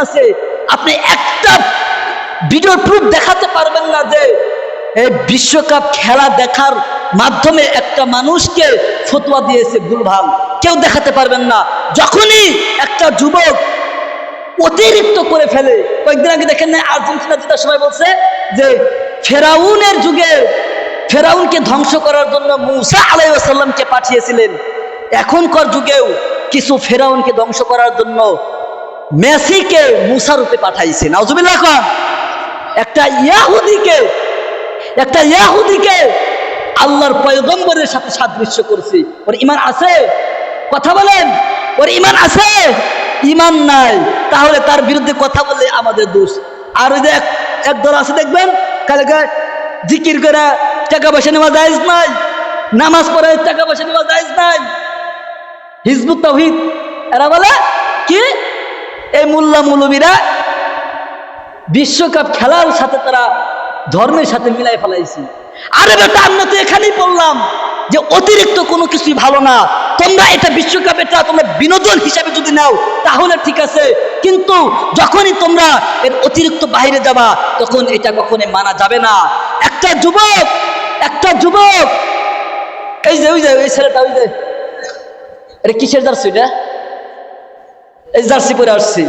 আছে, আপনি একটা ভিডিও প্রুফ দেখাতে পারবেন না যে এই বিশ্বকাপ খেলা দেখার মাধ্যমে একটা মানুষকে ফতোয়া দিয়েছে ভুলভাল, কেউ দেখাতে পারবেন না। যখনই একটা যুবক অতিরিক্ত করে ফেলে, কয়েকদিন আগে দেখেন না আর্জেন্টিনা জেতার সময় বলছে যে ফেরাউনের যুগে ফেরাউনকে ধ্বংস করার জন্য মুসা আলাইহিস সালামকে পাঠিয়েছিলেন, এখনকার যুগেও কিছু ফেরাউনকে ধ্বংস করার জন্য মেসিকে মুসা রূপে পাঠাইছে। নাউজুবিল্লাহ কোন একটা ইয়াহুদিকে আল্লাহর পয়গম্বরের সাথে সাদৃশ্য করছে। ওর ঈমান আছে? কথা বলেন, ওর ঈমান আছে? ঈমান নাই, তাহলে তার বিরুদ্ধে কথা বললে আমাদের দোষ। আর ওই যে এক দল আছে দেখবেন, কালকে জিকির করে টাকা পয়সা নেওয়া জায়েজ নাই, নামাজ পড়ে টাকা পয়সা নেওয়া জায়েজ নাই, হিজবুত তাওহীদ, এরা বলে কি এই মোল্লা মৌলবীরা বিশ্বকাপ খেলার সাথে তারা ধর্মের সাথে মিলাই ফেলাইছি। আরে বেটা, আমরা তো এখানেই বললাম যে অতিরিক্ত কোনো কিছুই ভালো না। তোমরা এটা বিশ্বকাপ, এটা তোমরা বিনোদন হিসাবে যদি নাও তাহলে ঠিক আছে, কিন্তু যখনই তোমরা এর অতিরিক্ত বাইরে যাবা তখন এটা কখনোই মানা যাবে না। একটা যুবক এই যে ওই ছেলেটা, ওই যে এটা কিসের জার্সি? এটা এই জার্সি পরে আসছি,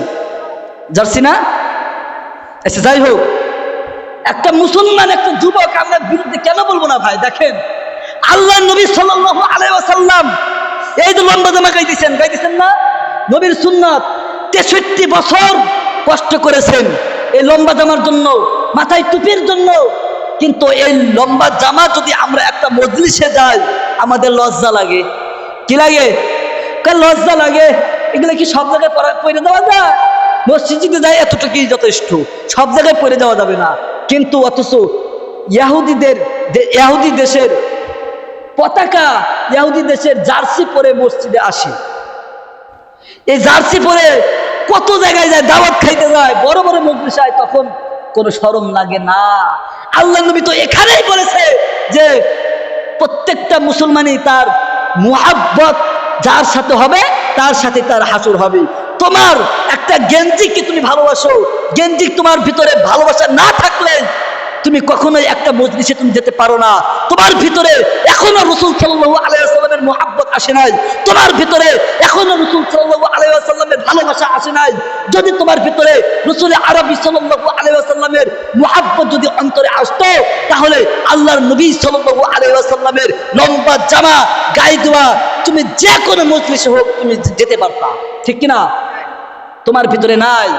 জার্সি না? আচ্ছা, যাই হোক, একটা মুসলমান, একটা যুবক আমরা বিরুদ্ধে কেন বলবো না ভাই? দেখেন আল্লাহ নবী সাল্লাল্লাহু আলাইহি ওয়াসাল্লাম এই যে লম্বা জামা গাইতেছেন না, নবীর সুন্নাত, 63 বছর কষ্ট করেছেন এই লম্বা জামার জন্য, মাথায় টুপির জন্য। কিন্তু এই লম্বা জামা যদি আমরা একটা মজলিসে যাই আমাদের লজ্জা লাগে। কি লাগে? লজ্জা লাগে। এগুলো কি সব জায়গায় পরে দেওয়া যায়? মসজিদে যায় এতটুকুই যথেষ্ট, সব জায়গায় পরে যাওয়া যাবে না। কিন্তু অথচ ইহুদি দেশের পতাকা, ইহুদি দেশের জার্সি পরে মসজিদে আসে। এই জার্সি পরে কত জায়গায় যায়, দাওয়াত খাইতে যায়, বড় বড় মজলিসায়, তখন কোনো শরম লাগে না। আল্লাহ নবী তো এখানেই বলেছে যে প্রত্যেকটা মুসলমানই তার মুহাব্বত যার সাথে হবে তার সাথে তার হাসুর হবে। তোমার একটা গেঞ্জিকে তুমি ভালোবাসো, গেঞ্জি তোমার ভিতরে ভালোবাসা না থাকলে তুমি কখনোই একটা মজলিসে তুমি যেতে পারো না। তোমার ভিতরে এখনো রাসূল সাল্লাল্লাহু আলাইহি ওয়াসাল্লামের মুহাব্বত আসে নাই, তোমার ভিতরে এখনো রাসূল সাল্লাল্লাহু আলাইহি ওয়াসাল্লামের ভালোবাসা আসে নাই। যদি তোমার ভিতরে রাসূল আরবি সাল্লাল্লাহু আলাইহি ওয়াসাল্লামের মুহাব্বত যদি অন্তরে আসতো, তাহলে আল্লাহর নবী সাল্লাল্লাহু আলাইহি ওয়াসাল্লামের লম্বা জামা গায়ে দেওয়া তুমি যে কোনো মজলিসে হোক তুমি যেতে পারতা, ঠিক কিনা? তোমার ভিতরে নাই,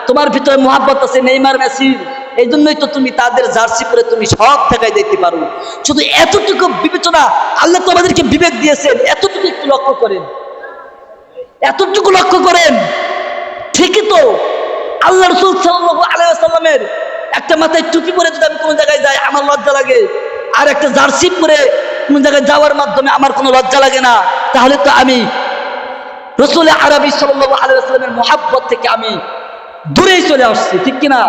তোমার ভিতরে মুহাব্বত আছে নেইমার, মেসির, এই জন্যই তো তুমি তাদের জার্সি পরে তুমি সব জায়গায় দেখতে পারো। শুধু এতটুকু বিবেচনা আল্লাহ তো আমাদেরকে বিবেক দিয়েছেন, এতটুকু একটু লক্ষ্য করেন, এতটুকু লক্ষ্য করেন। ঠিকই তো, আল্লাহ রাসূল সাল্লাল্লাহু আলাইহি ওয়াসাল্লামের একটা মাথায় টুপি পরে যদি আমি কোনো জায়গায় যাই আমার লজ্জা লাগে, আর একটা জার্সি পরে কোনো জায়গায় যাওয়ার মাধ্যমে আমার কোনো লজ্জা লাগে না, তাহলে তো আমি রাসূল আরবি সাল্লাল্লাহু আলাইহি ওয়াসাল্লামের মুহাব্বত থেকে আমি দূরেই চলে আসছি, ঠিক কিনা?